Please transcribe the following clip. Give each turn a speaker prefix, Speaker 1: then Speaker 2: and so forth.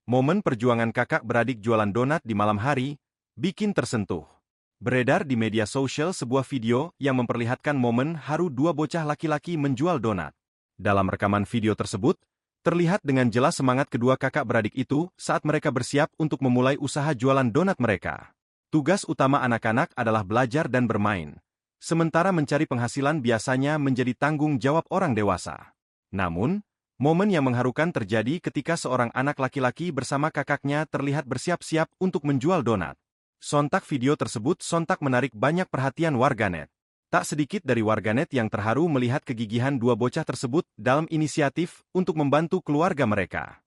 Speaker 1: Momen perjuangan kakak beradik jualan donat di malam hari, bikin tersentuh. Beredar di media sosial sebuah video yang memperlihatkan momen haru dua bocah laki-laki menjual donat. Dalam rekaman video tersebut, terlihat dengan jelas semangat kedua kakak beradik itu saat mereka bersiap untuk memulai usaha jualan donat mereka. Tugas utama anak-anak adalah belajar dan bermain, sementara mencari penghasilan biasanya menjadi tanggung jawab orang dewasa. Namun, momen yang mengharukan terjadi ketika seorang anak laki-laki bersama kakaknya terlihat bersiap-siap untuk menjual donat. Sontak video tersebut sontak menarik banyak perhatian warganet. Tak sedikit dari warganet yang terharu melihat kegigihan dua bocah tersebut dalam inisiatif untuk membantu keluarga mereka.